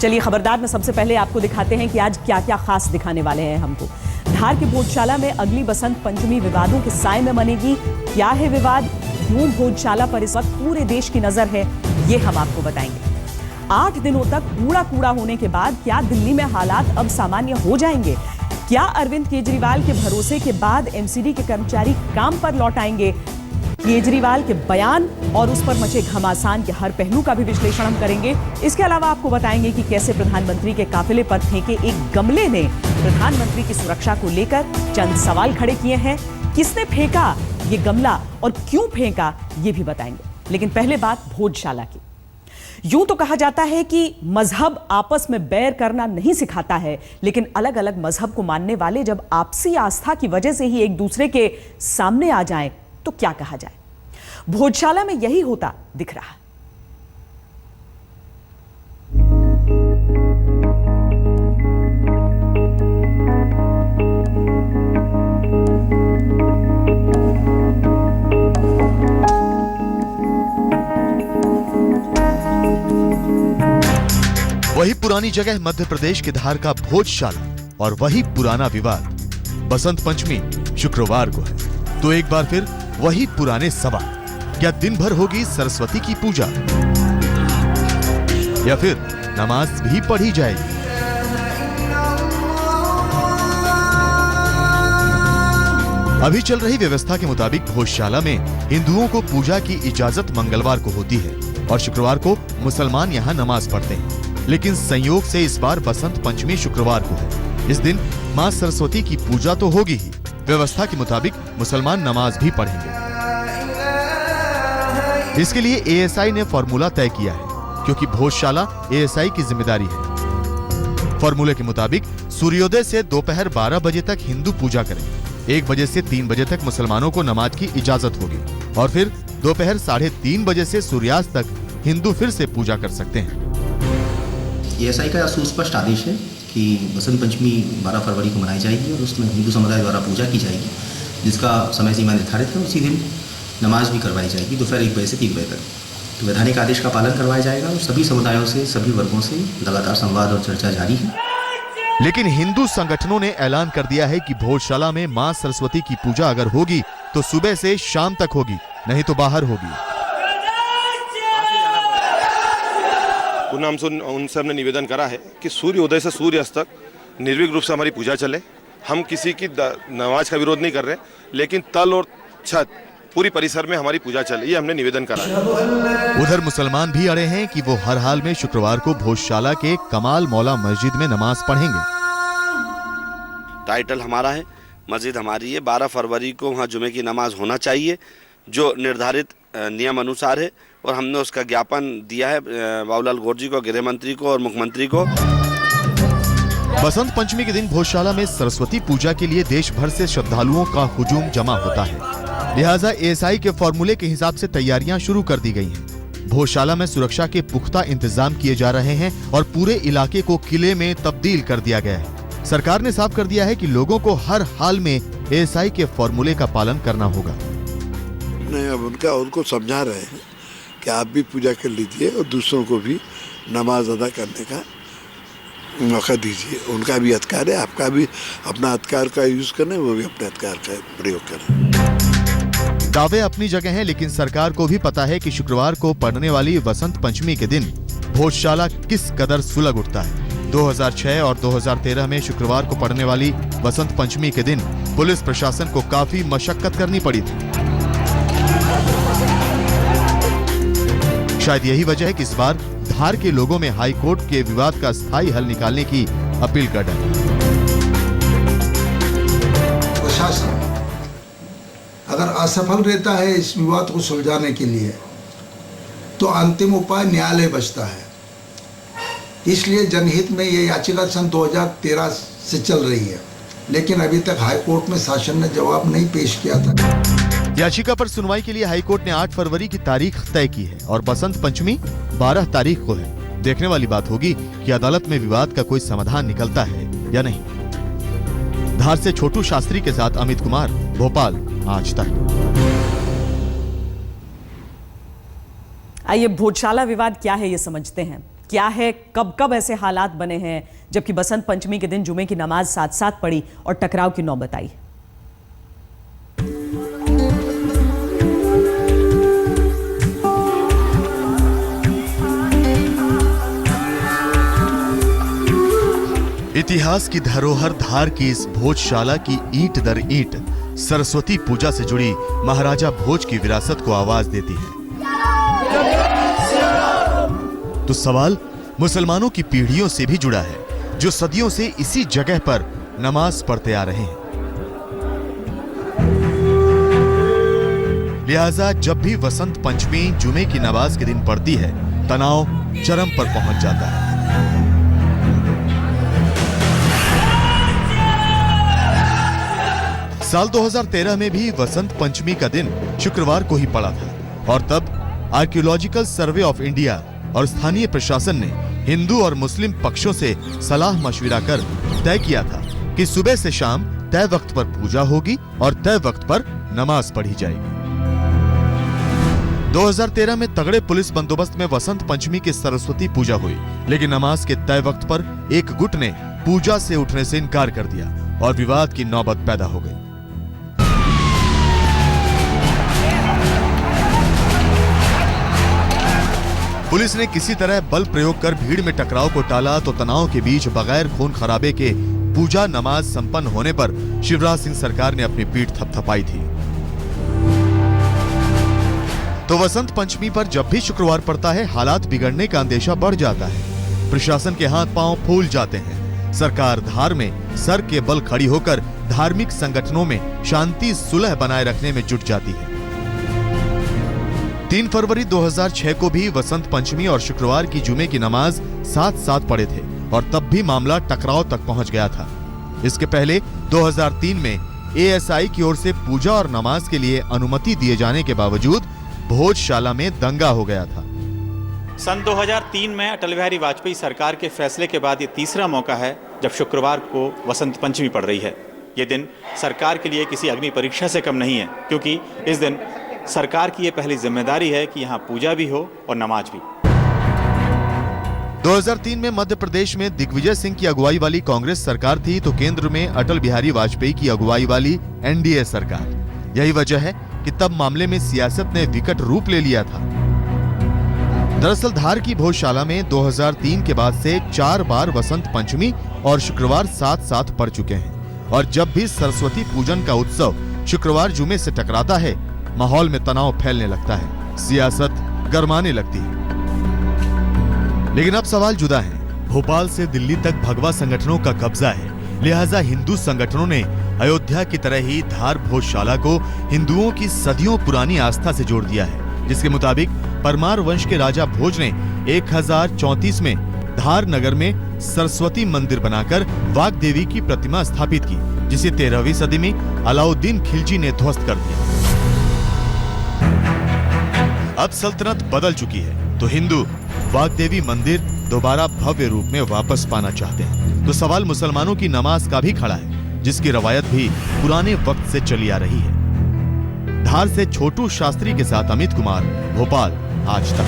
चलिए खबरदार में सबसे पहले आपको दिखाते हैं कि आज क्या क्या खास दिखाने वाले हैं हमको। धार के भोजशाला में अगली बसंत पंचमी विवादों के साए में बनेगी। क्या है विवाद, क्यों भोजशाला पर इस वक्त पूरे देश की नजर है, ये हम आपको बताएंगे। 8 दिनों तक कूड़ा होने के बाद क्या दिल्ली में हालात अब सामान्य हो जाएंगे? क्या अरविंद केजरीवाल के भरोसे के बाद एमसीडी के कर्मचारी काम पर लौट आएंगे? केजरीवाल के बयान और उस पर मचे घमासान के हर पहलू का भी विश्लेषण हम करेंगे। इसके अलावा आपको बताएंगे कि कैसे प्रधानमंत्री के काफिले पर फेंके एक गमले ने प्रधानमंत्री की सुरक्षा को लेकर चंद सवाल खड़े किए हैं। किसने फेंका ये गमला और क्यों फेंका ये भी बताएंगे। लेकिन पहले बात भोजशाला की। यूं तो कहा जाता है कि मजहब आपस में बैर करना नहीं सिखाता है, लेकिन अलग अलग मजहब को मानने वाले जब आपसी आस्था की वजह से ही एक दूसरे के सामने आ जाएं तो क्या कहा जाए। भोजशाला में यही होता दिख रहा है। वही पुरानी जगह मध्य प्रदेश के धार का भोजशाला और वही पुराना विवाद। बसंत पंचमी शुक्रवार को है, तो एक बार फिर वही पुराने सवाल। क्या दिन भर होगी सरस्वती की पूजा या फिर नमाज भी पढ़ी जाएगी? अभी चल रही व्यवस्था के मुताबिक भोजशाला में हिंदुओं को पूजा की इजाजत मंगलवार को होती है और शुक्रवार को मुसलमान यहाँ नमाज पढ़ते हैं। लेकिन संयोग से इस बार बसंत पंचमी शुक्रवार को है। इस दिन मां सरस्वती की पूजा तो होगी ही, व्यवस्था के मुताबिक मुसलमान नमाज भी पढ़ेंगे। इसके लिए एएसआई ने फॉर्मूला तय किया है, क्योंकि भोजशाला एएसआई की जिम्मेदारी है। फॉर्मूले के मुताबिक सूर्योदय से दोपहर 12 बजे तक हिंदू पूजा करें, 1 बजे से 3 बजे तक मुसलमानों को नमाज की इजाजत होगी और फिर दोपहर 3:30 बजे से सूर्यास्त तक हिंदू फिर से पूजा कर सकते हैं। एएसआई का सुस्पष्ट आदेश है कि बसंत पंचमी 12 फरवरी को मनाई जाएगी और उसमें हिंदू समुदाय द्वारा पूजा की जाएगी, जिसका समय सीमा निर्धारित है। उसी दिन नमाज भी करवाई जाएगी दोपहर 1 बजे से 3 बजे तक। तो वैधानिक आदेश का पालन करवाया जाएगा और सभी समुदायों से, सभी वर्गों से लगातार संवाद और चर्चा जारी है। लेकिन हिंदू संगठनों ने ऐलान कर दिया है कि भोजशाला में मां सरस्वती की पूजा अगर होगी तो सुबह से शाम तक होगी, नहीं तो बाहर होगी। उनसे हमने निवेदन करा है कि सूर्योदय से सूर्यास्त तक निर्विघ्न रूप से हमारी पूजा चले। हम किसी की नमाज का विरोध नहीं कर रहे, लेकिन तल और छत पूरी परिसर में हमारी पूजा चले, ये हमने निवेदन करा है। उधर मुसलमान भी अड़े हैं कि वो हर हाल में शुक्रवार को भोजशाला के कमाल मौला मस्जिद में नमाज पढ़ेंगे। टाइटल हमारा है, मस्जिद हमारी है। 12 फरवरी को वहाँ जुमे की नमाज होना चाहिए, जो निर्धारित नियम अनुसार है, और हमने उसका ज्ञापन दिया है बाबूलाल गौर जी को, गृह मंत्री को और मुख्यमंत्री को। बसंत पंचमी के दिन भोजशाला में सरस्वती पूजा के लिए देश भर से श्रद्धालुओं का हुजूम जमा होता है। लिहाजा एएसआई के फॉर्मूले के हिसाब से तैयारियां शुरू कर दी गई हैं। भोजशाला में सुरक्षा के पुख्ता इंतजाम किए जा रहे हैं और पूरे इलाके को किले में तब्दील कर दिया गया है। सरकार ने साफ कर दिया है कि लोगों को हर हाल में एएसआई के फॉर्मूले का पालन करना होगा। नहीं, अब उनको समझा रहे हैं कि आप भी पूजा कर लीजिए और दूसरों को भी नमाज अदा करने का मौका दीजिए। उनका भी अधिकार है, आपका भी अपना अधिकार का यूज करें, वो भी अपने अधिकार का प्रयोग करें। दावे अपनी जगह हैं, लेकिन सरकार को भी पता है कि शुक्रवार को पड़ने वाली बसंत पंचमी के दिन भोजशाला किस कदर सुलग उठता है। 2006 और 2013 में शुक्रवार को पड़ने वाली बसंत पंचमी के दिन पुलिस प्रशासन को काफी मशक्कत करनी पड़ी थी। शायद यही वजह है कि इस बार धार के लोगों में हाई कोर्ट के विवाद का स्थायी हल निकालने की अपील कर रहे हैं। प्रशासन अगर असफल रहता है इस विवाद को सुलझाने के लिए, तो अंतिम उपाय न्यायालय बचता है। इसलिए जनहित में ये याचिका सन 2013 से चल रही है, लेकिन अभी तक हाई कोर्ट में शासन ने जवाब नहीं पेश किया था। याचिका पर सुनवाई के लिए हाईकोर्ट ने 8 फरवरी की तारीख तय की है और बसंत पंचमी 12 तारीख को है। देखने वाली बात होगी कि अदालत में विवाद का कोई समाधान निकलता है या नहीं। धार से छोटू शास्त्री के साथ अमित कुमार, भोपाल, आज तक। आइए भोजशाला विवाद क्या है ये समझते हैं। क्या है, कब कब ऐसे हालात बने हैं जबकि बसंत पंचमी के दिन जुमे की नमाज साथ साथ पढ़ी और टकराव की नौबत आई। इतिहास की धरोहर धार की इस भोजशाला की ईंट दर ईंट सरस्वती पूजा से जुड़ी महाराजा भोज की विरासत को आवाज देती है। तो सवाल मुसलमानों की पीढ़ियों से भी जुड़ा है, जो सदियों से इसी जगह पर नमाज पढ़ते आ रहे हैं। लिहाजा जब भी वसंत पंचमी जुमे की नमाज के दिन पड़ती है, तनाव चरम पर पहुंच जाता है। साल 2013 में भी वसंत पंचमी का दिन शुक्रवार को ही पड़ा था और तब आर्कियोलॉजिकल सर्वे ऑफ इंडिया और स्थानीय प्रशासन ने हिंदू और मुस्लिम पक्षों से सलाह मशविरा कर तय किया था कि सुबह से शाम तय वक्त पर पूजा होगी और तय वक्त पर नमाज पढ़ी जाएगी। 2013 में तगड़े पुलिस बंदोबस्त में वसंत पंचमी की सरस्वती पूजा हुई, लेकिन नमाज के तय वक्त पर एक गुट ने पूजा से उठने से इनकार कर दिया और विवाद की नौबत पैदा हो गई। पुलिस ने किसी तरह बल प्रयोग कर भीड़ में टकराव को टाला तो तनाव के बीच बगैर खून खराबे के पूजा नमाज संपन्न होने पर शिवराज सिंह सरकार ने अपनी पीठ थपथपाई थी। तो वसंत पंचमी पर जब भी शुक्रवार पड़ता है, हालात बिगड़ने का अंदेशा बढ़ जाता है। प्रशासन के हाथ पांव फूल जाते हैं। सरकार धार में सर के बल खड़ी होकर धार्मिक संगठनों में शांति सुलह बनाए रखने में जुट जाती है। 3 फरवरी 2006 को भी वसंत पंचमी और शुक्रवार की जुमे की नमाज साथ साथ पढ़े थे और तब भी मामला टकराव तक पहुंच गया था। इसके पहले 2003 में एएसआई की ओर से पूजा और नमाज के लिए अनुमति दिए जाने के बावजूद भोजशाला में दंगा हो गया था। सन 2003 में अटल बिहारी वाजपेयी सरकार के फैसले के बाद ये तीसरा मौका है जब शुक्रवार को वसंत पंचमी पड़ रही है। ये दिन सरकार के लिए किसी अग्नि परीक्षा से कम नहीं है, क्योंकि इस दिन सरकार की ये पहली जिम्मेदारी है कि यहाँ पूजा भी हो और नमाज भी। 2003 में मध्य प्रदेश में दिग्विजय सिंह की अगुवाई वाली कांग्रेस सरकार थी तो केंद्र में अटल बिहारी वाजपेयी की अगुवाई वाली एनडीए सरकार। यही वजह है कि तब मामले में सियासत ने विकट रूप ले लिया था। दरअसल धार की भोजशाला में 2003 के बाद से 4 बार वसंत पंचमी और शुक्रवार साथ साथ पड़ चुके हैं और जब भी सरस्वती पूजन का उत्सव शुक्रवार जुमे से टकराता है, माहौल में तनाव फैलने लगता है, सियासत गरमाने लगती है। लेकिन अब सवाल जुदा है। भोपाल से दिल्ली तक भगवा संगठनों का कब्जा है, लिहाजा हिंदू संगठनों ने अयोध्या की तरह ही धार भोजशाला को हिंदुओं की सदियों पुरानी आस्था से जोड़ दिया है, जिसके मुताबिक परमार वंश के राजा भोज ने 1034 में धार नगर में सरस्वती मंदिर बनाकर वाग देवी की प्रतिमा स्थापित की, जिसे 13वीं सदी में अलाउद्दीन खिलजी ने ध्वस्त कर दिया। अब सल्तनत बदल चुकी है तो हिंदू वाग्देवी मंदिर दोबारा भव्य रूप में वापस पाना चाहते हैं। तो सवाल मुसलमानों की नमाज का भी खड़ा है, जिसकी रवायत भी पुराने वक्त से चली आ रही है। धार से छोटू शास्त्री के साथ अमित कुमार, भोपाल, आज तक।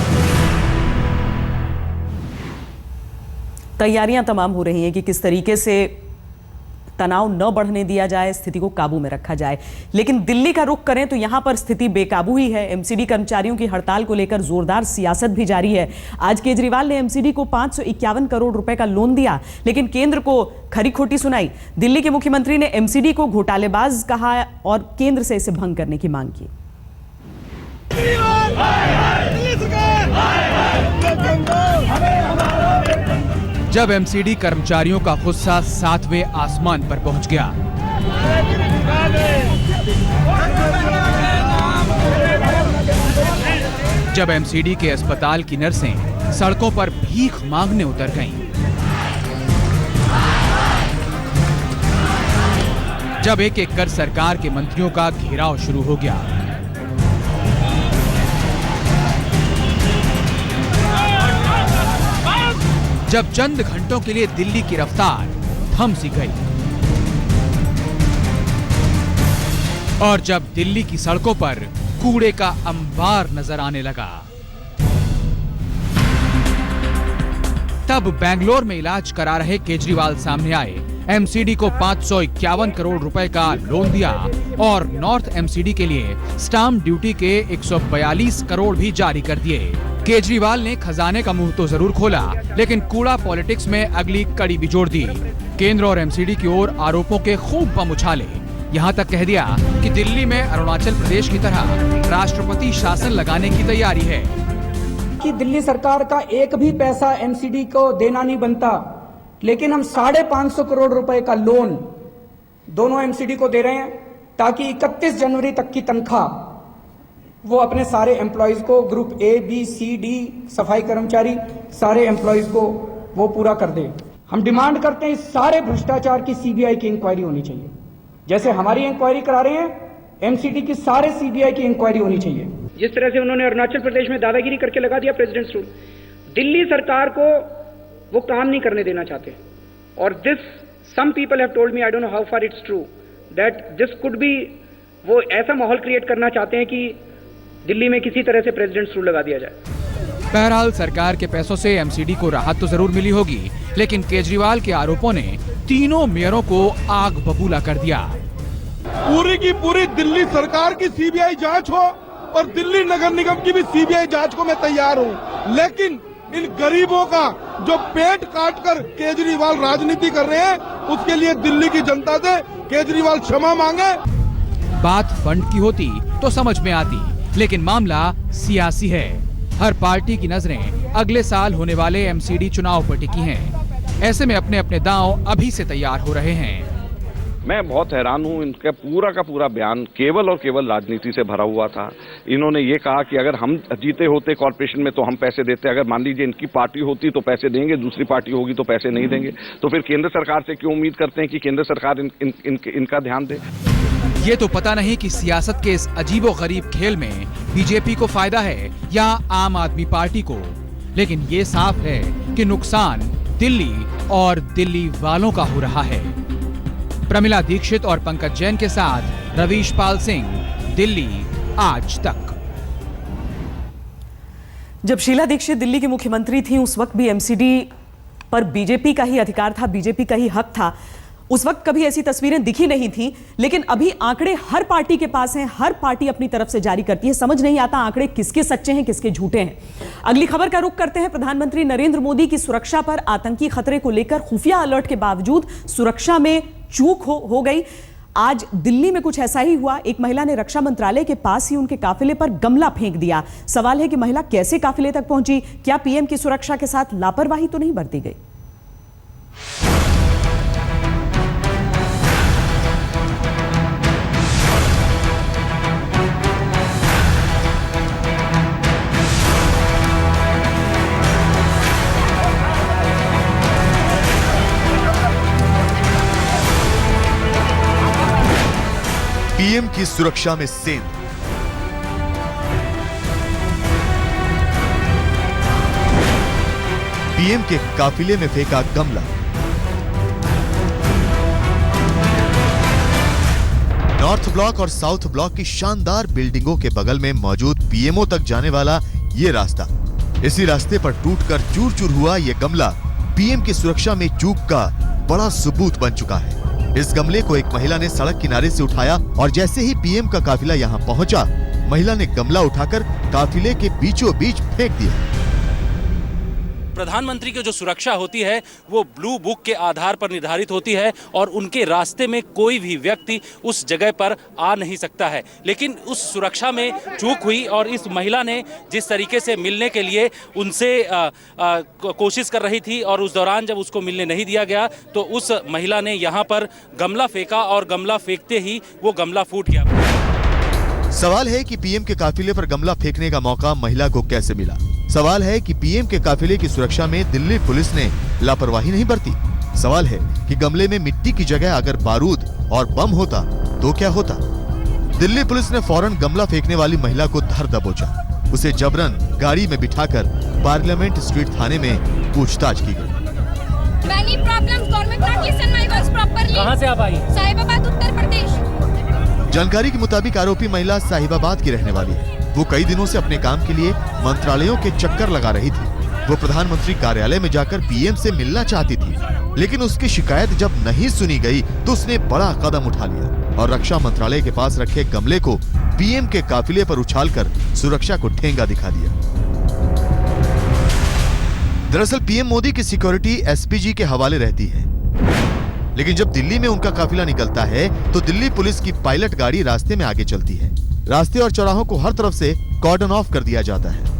तैयारियां तमाम हो रही हैं कि किस तरीके से तनाव न बढ़ने दिया जाए, स्थिति को काबू में रखा जाए। लेकिन दिल्ली का रुख करें तो यहां पर स्थिति बेकाबू ही है। एमसीडी कर्मचारियों की हड़ताल को लेकर जोरदार सियासत भी जारी है। आज केजरीवाल ने एमसीडी को 551 करोड़ रुपए का लोन दिया, लेकिन केंद्र को खरी खोटी सुनाई। दिल्ली के मुख्यमंत्री ने एमसीडी को घोटालेबाज कहा और केंद्र से इसे भंग करने की मांग की। जब एमसीडी कर्मचारियों का गुस्सा 7वें आसमान पर पहुंच गया, जब एमसीडी के अस्पताल की नर्सें सड़कों पर भीख मांगने उतर गईं, जब एक एक कर सरकार के मंत्रियों का घेराव शुरू हो गया, जब चंद घंटों के लिए दिल्ली की रफ्तार थम सी गई और जब दिल्ली की सड़कों पर कूड़े का अंबार नजर आने लगा, तब बेंगलोर में इलाज करा रहे केजरीवाल सामने आए, एमसीडी को 551 करोड़ रुपए का लोन दिया और नॉर्थ एमसीडी के लिए स्टाम्प ड्यूटी के 142 करोड़ भी जारी कर दिए। केजरीवाल ने खजाने का मुंह तो जरूर खोला, लेकिन कूड़ा पॉलिटिक्स में अगली कड़ी भी जोड़ दी। केंद्र और एमसीडी की ओर आरोपों के खूब बम उछाले, यहाँ तक कह दिया कि दिल्ली में अरुणाचल प्रदेश की तरह राष्ट्रपति शासन लगाने की तैयारी है। कि दिल्ली सरकार का एक भी पैसा एमसीडी को देना नहीं बनता, लेकिन हम 550 करोड़ रुपए का लोन दोनों एमसीडी को दे रहे हैं ताकि 31 जनवरी तक की तनख्वाह वो अपने सारे एम्प्लॉयज को, group A B C D, सफाई कर्मचारी, सारे एम्प्लॉयज को वो पूरा कर दे। हम डिमांड करते हैं इस सारे भ्रष्टाचार की सीबीआई की इंक्वायरी होनी चाहिए। जैसे हमारी इंक्वायरी करा रहे हैं, एमसीडी की सारे सीबीआई की इंक्वायरी होनी चाहिए। जिस तरह से उन्होंने अरुणाचल प्रदेश में दादागिरी करके लगा दिया प्रेसिडेंट्स रूल, दिल्ली सरकार को वो काम नहीं करने देना चाहते। और this some people have told me, I don't know how far it's true, that this could be, वो ऐसा माहौल क्रिएट करना चाहते हैं कि दिल्ली में किसी तरह से प्रेसिडेंट्स रूल लगा दिया जाए। बहरहाल सरकार के पैसों से एमसीडी को राहत तो जरूर मिली होगी, लेकिन केजरीवाल के आरोपों ने तीनों मेयरों को आग बबूला कर दिया। पूरी की पूरी दिल्ली सरकार की सीबीआई जांच हो और दिल्ली नगर निगम की भी सीबीआई जांच को मैं तैयार हूं, लेकिन इन गरीबों का जो पेट काट कर केजरीवाल राजनीति कर रहे हैं, उसके लिए दिल्ली की जनता से केजरीवाल क्षमा मांगे। बात फंड की होती तो समझ में आती, लेकिन मामला सियासी है। हर पार्टी की नजरें अगले साल होने वाले एमसीडी चुनाव पर टिकी हैं। ऐसे में अपने अपने दांव अभी से तैयार हो रहे हैं। मैं बहुत हैरान हूं, इनका पूरा का पूरा बयान केवल और केवल राजनीति से भरा हुआ था। इन्होंने ये कहा कि अगर हम जीते होते कॉर्पोरेशन में तो हम पैसे देते, अगर मान लीजिए इनकी पार्टी होती तो पैसे देंगे, दूसरी पार्टी होगी तो पैसे नहीं देंगे। तो फिर केंद्र सरकार से क्यों उम्मीद करते हैं कि केंद्र सरकार इनका ध्यान दे? ये तो पता नहीं कि सियासत के इस अजीबोगरीब खेल में बीजेपी को फायदा है या आम आदमी पार्टी को, लेकिन ये साफ है कि नुकसान दिल्ली और दिल्ली वालों का हो रहा है। प्रमिला दीक्षित और पंकज जैन के साथ रवीश पाल सिंह, दिल्ली आज तक। जब शीला दीक्षित दिल्ली की मुख्यमंत्री थी, उस वक्त भी एमसीडी पर बीजेपी का ही अधिकार था, बीजेपी का ही हक था। उस वक्त कभी ऐसी तस्वीरें दिखी नहीं थी, लेकिन अभी आंकड़े हर पार्टी के पास हैं, हर पार्टी अपनी तरफ से जारी करती है। समझ नहीं आता आंकड़े किसके सच्चे हैं, किसके झूठे हैं। अगली खबर का रुख करते हैं। प्रधानमंत्री नरेंद्र मोदी की सुरक्षा पर आतंकी खतरे को लेकर खुफिया अलर्ट के बावजूद सुरक्षा में चूक हो गई। आज दिल्ली में कुछ ऐसा ही हुआ। एक महिला ने रक्षा मंत्रालय के पास ही उनके काफिले पर गमला फेंक दिया। सवाल है कि महिला कैसे काफिले तक पहुंची? क्या पीएम की सुरक्षा के साथ लापरवाही तो नहीं बरती गई? पीएम की सुरक्षा में सेंध। पीएम के काफिले में फेंका गमला। नॉर्थ ब्लॉक और साउथ ब्लॉक की शानदार बिल्डिंगों के बगल में मौजूद पीएमओ तक जाने वाला ये रास्ता, इसी रास्ते पर टूटकर चूर-चूर हुआ ये गमला पीएम की सुरक्षा में चूक का बड़ा सबूत बन चुका है। इस गमले को एक महिला ने सड़क किनारे से उठाया और जैसे ही पीएम का काफिला यहां पहुंचा, महिला ने गमला उठाकर काफिले के बीचों बीच फेंक दिया। प्रधानमंत्री की जो सुरक्षा होती है वो ब्लू बुक के आधार पर निर्धारित होती है और उनके रास्ते में कोई भी व्यक्ति उस जगह पर आ नहीं सकता है। लेकिन उस सुरक्षा में चूक हुई और इस महिला ने जिस तरीके से मिलने के लिए उनसे कोशिश कर रही थी और उस दौरान जब उसको मिलने नहीं दिया गया तो उस महिला ने यहाँ पर गमला फेंका और गमला फेंकते ही वो गमला फूट गया। सवाल है कि पीएम के काफिले पर गमला फेंकने का मौका महिला को कैसे मिला? सवाल है कि पीएम के काफिले की सुरक्षा में दिल्ली पुलिस ने लापरवाही नहीं बरती। सवाल है कि गमले में मिट्टी की जगह अगर बारूद और बम होता तो क्या होता? दिल्ली पुलिस ने फौरन गमला फेंकने वाली महिला को धर दबोचा। उसे जबरन गाड़ी में बिठाकर पार्लियामेंट स्ट्रीट थाने में पूछताछ की गई। कहां से आप आई? साहिबाबाद, उत्तर प्रदेश। जानकारी के मुताबिक आरोपी महिला साहिबाबाद की रहने वाली है। वो कई दिनों से अपने काम के लिए मंत्रालयों के चक्कर लगा रही थी। वो प्रधानमंत्री कार्यालय में जाकर पीएम से मिलना चाहती थी, लेकिन उसकी शिकायत जब नहीं सुनी गई तो उसने बड़ा कदम उठा लिया और रक्षा मंत्रालय के पास रखे गमले को पीएम के काफिले पर उछालकर सुरक्षा को ठेंगा दिखा दिया। दरअसल पीएम मोदी की सिक्योरिटी एसपीजी के हवाले रहती है, लेकिन जब दिल्ली में उनका काफिला निकलता है तो दिल्ली पुलिस की पायलट गाड़ी रास्ते में आगे चलती है। रास्ते और चौराहों को हर तरफ से कॉर्डन ऑफ कर दिया जाता है,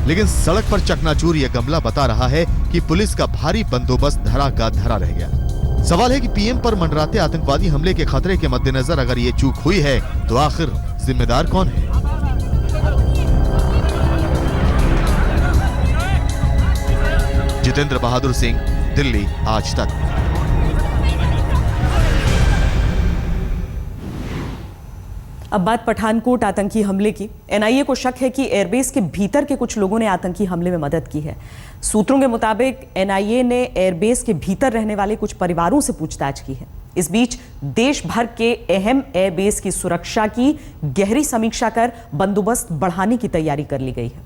लेकिन सड़क पर चकनाचूर यह गमला बता रहा है कि पुलिस का भारी बंदोबस्त धरा का धरा रह गया। सवाल है कि पीएम पर मंडराते आतंकवादी हमले के खतरे के मद्देनजर अगर ये चूक हुई है तो आखिर जिम्मेदार कौन है? जितेंद्र बहादुर सिंह, दिल्ली, आज तक। अब बात पठानकोट आतंकी हमले की। एनआईए को शक है कि एयरबेस के भीतर के कुछ लोगों ने आतंकी हमले में मदद की है। सूत्रों के मुताबिक एनआईए ने एयरबेस के भीतर रहने वाले कुछ परिवारों से पूछताछ की है। इस बीच देश भर के अहम एयरबेस की सुरक्षा की गहरी समीक्षा कर बंदोबस्त बढ़ाने की तैयारी कर ली गई है।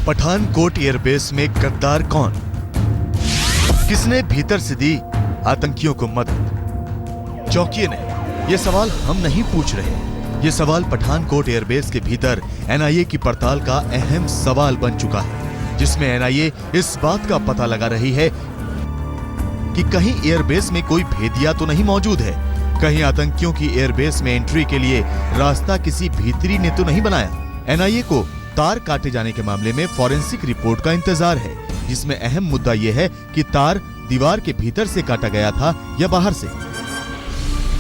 पठानकोट एयरबेस में गद्दार कौन? किसने भीतर से दी आतंकियों को मदद? चौकिए नहीं, ये सवाल हम नहीं पूछ रहे। ये सवाल पठानकोट एयरबेस के भीतर एनआईए की पड़ताल का अहम सवाल बन चुका है, जिसमें एनआईए इस बात का पता लगा रही है कि कहीं एयरबेस में कोई भेदिया तो नहीं मौजूद है, कहीं आतंकियों की एयरबेस में एंट्री के लिए रास्ता किसी भीतरी ने तो नहीं बनाया। एनआईए को तार काटे जाने के मामले में फॉरेंसिक रिपोर्ट का इंतजार है, जिसमें अहम मुद्दा यह है कि तार दीवार के भीतर से काटा गया था या बाहर से।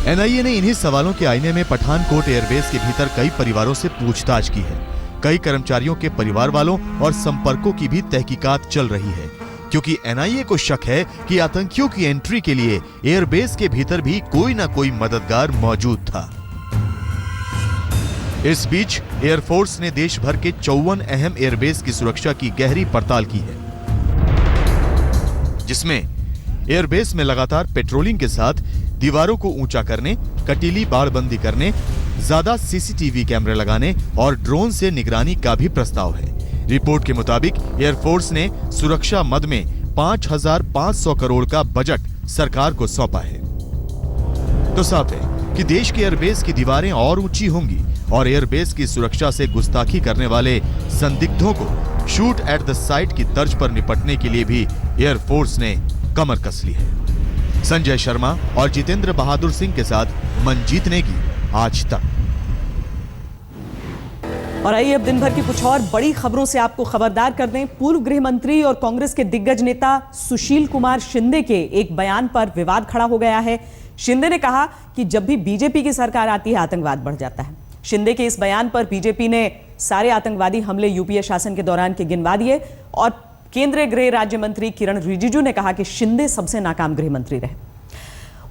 एनआईए ने इन्हीं सवालों के आईने में पठानकोट एयरबेस के भीतर कई परिवारों से पूछताछ की है। कई कर्मचारियों के परिवार वालों और संपर्कों की भी तहकीकात चल रही है, क्योंकि एनआईए को शक है कि आतंकियों की एंट्री के लिए एयरबेस के भीतर भी कोई ना कोई मददगार मौजूद था। इस बीच एयरफोर्स ने देश भर के 54 अहम एयरबेस की सुरक्षा की गहरी पड़ताल की है, जिसमें एयरबेस में लगातार पेट्रोलिंग के साथ दीवारों को ऊंचा करने, कटीली बाड़बंदी करने, ज्यादा सीसीटीवी कैमरे लगाने और ड्रोन से निगरानी का भी प्रस्ताव है। रिपोर्ट के मुताबिक एयरफोर्स ने सुरक्षा मद में 5,500 करोड़ का बजट सरकार को सौंपा है। तो साफ है कि देश के एयरबेस की दीवारें और ऊंची होंगी और एयरबेस की सुरक्षा से गुस्ताखी करने वाले संदिग्धों को शूट एट द साइट की तर्ज पर निपटने के लिए भी एयरफोर्स ने कमर कस ली है। संजय शर्मा और जितेंद्र बहादुर सिंह के साथ मंजीत नेगी, आज तक। और आइए अब दिन भर की कुछ और बड़ी खबरों से आपको खबरदार कर दें। पूर्व गृह मंत्री और कांग्रेस के दिग्गज नेता सुशील कुमार शिंदे के एक बयान पर विवाद खड़ा हो गया है। शिंदे ने कहा कि जब भी बीजेपी की सरकार आती है आतंकवाद बढ़ जाता है। शिंदे के इस बयान पर बीजेपी ने सारे आतंकवादी हमले यूपीए शासन के दौरान के गिनवा दिए और केंद्रीय गृह राज्य मंत्री किरण रिजिजू ने कहा कि शिंदे सबसे नाकाम गृह मंत्री रहे।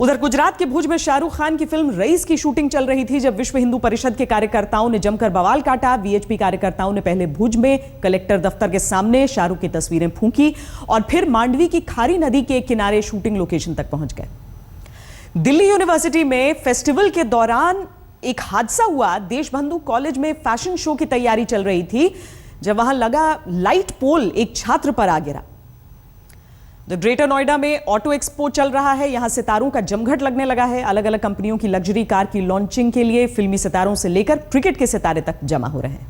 उधर गुजरात के भुज में शाहरुख खान की फिल्म रईस की शूटिंग चल रही थी, जब विश्व हिंदू परिषद के कार्यकर्ताओं ने जमकर बवाल काटा। वीएचपी कार्यकर्ताओं ने पहले भुज में कलेक्टर दफ्तर के सामने शाहरुख की तस्वीरें फूंकी और फिर मांडवी की खारी नदी के किनारे शूटिंग लोकेशन तक पहुंच गए। दिल्ली यूनिवर्सिटी में फेस्टिवल के दौरान एक हादसा हुआ। देशबंधु कॉलेज में फैशन शो की तैयारी चल रही थी, जब वहां लगा लाइट पोल एक छात्र पर आ गिरा। ग्रेटर नोएडा में ऑटो एक्सपो चल रहा है, यहां सितारों का जमघट लगने लगा है। अलग अलग कंपनियों की लग्जरी कार की लॉन्चिंग के लिए फिल्मी सितारों से लेकर क्रिकेट के सितारे तक जमा हो रहे हैं।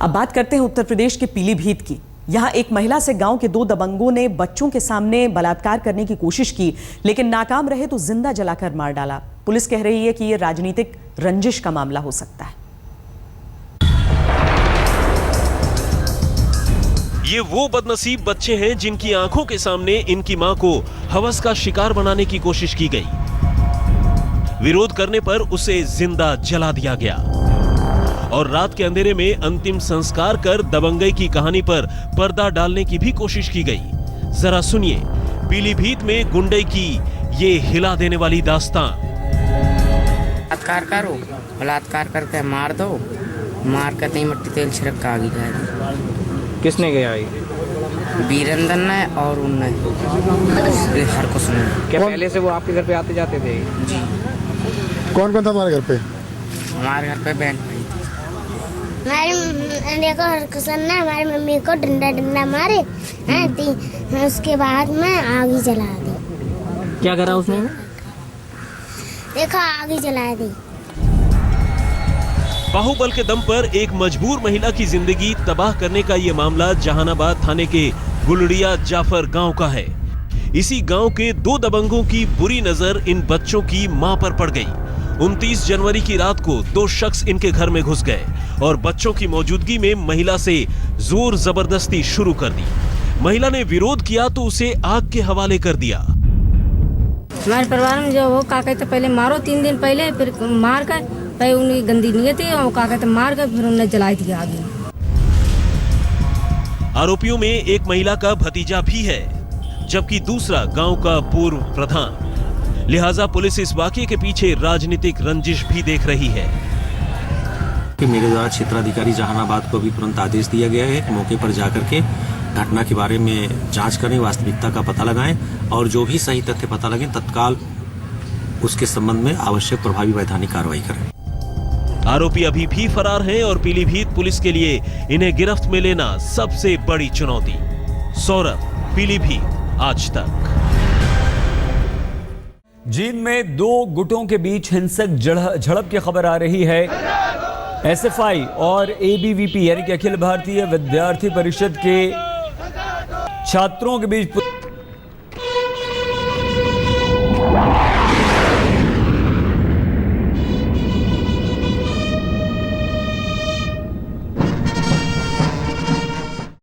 अब बात करते हैं उत्तर प्रदेश के पीलीभीत की। यहां एक महिला से गांव के 2 दबंगों ने बच्चों के सामने बलात्कार करने की कोशिश की, लेकिन नाकाम रहे तो जिंदा जलाकर मार डाला। पुलिस कह रही है कि यह राजनीतिक रंजिश का मामला हो सकता है। ये वो बदनसीब बच्चे हैं जिनकी आंखों के सामने इनकी मां को हवस का शिकार बनाने की कोशिश की गई। विरोध करने पर उसे जिंदा जला दिया गया और रात के अंधेरे में अंतिम संस्कार कर दबंगई की कहानी पर पर्दा डालने की भी कोशिश की गई। जरा सुनिए पीलीभीत में गुंडई की ये हिला देने वाली दास्तान। बलात्कार करो, बलात्कार करके मार दो, मार कर नहीं मट्टी तेल छिड़क का आगे जाए। किसने गया ये? वीरेंद्र ने और उनने हर को सुना। क्या पहले से वो आपके घर पे आते जाते थे? जी। कौन कौन था हमारे घर पे? हमारे घर पे बहन हमारी मम्मी को डंडा डंडा मारे हैं, उसके बाद में आग ही जला दी। क्या करा उसने? देखो आग ही जला दी। बाहुबल के दम पर एक मजबूर महिला की जिंदगी तबाह करने का ये मामला जहानाबाद थाने के गुलड़िया जाफर गांव का है। इसी गांव के 2 दबंगों की बुरी नजर इन बच्चों की मां पर पड़ गई। 29 जनवरी की रात को 2 शख्स इनके घर में घुस गए और बच्चों की मौजूदगी में महिला से जोर जबरदस्ती शुरू कर दी। महिला ने विरोध किया तो उसे आग के हवाले कर दिया। हमारे परिवार में जो वो काका तो पहले मारो 3 दिन पहले, फिर मार कर पहले उनकी गंदी नीयत थी और काका तो मार कर फिर उन्हें जलाई दिया आगे। आरोपियों में एक महिला का भतीजा भी है, जबकि दूसरा गांव का पूर्व प्रधान। लिहाजा पुलिस इस वाकये के पीछे राजनीतिक रंजिश भी देख रही है। मेरे द्वारा क्षेत्राधिकारी जहानाबाद को भी तुरंत आदेश दिया गया है कि मौके पर जाकर के घटना के बारे में जांच करें, वास्तविकता का पता लगाएं और जो भी सही तथ्य पता लगे तत्काल उसके संबंध में आवश्यक प्रभावी वैधानिक कार्रवाई करें। आरोपी अभी भी फरार हैं और पीलीभीत पुलिस के लिए इन्हें गिरफ्त में लेना सबसे बड़ी चुनौती। सौरभ, पीलीभीत, आज तक। जींद में 2 गुटों के बीच हिंसक झड़प की खबर आ रही है। एसएफआई और एबीवीपी यानी कि अखिल भारतीय विद्यार्थी परिषद के छात्रों के बीच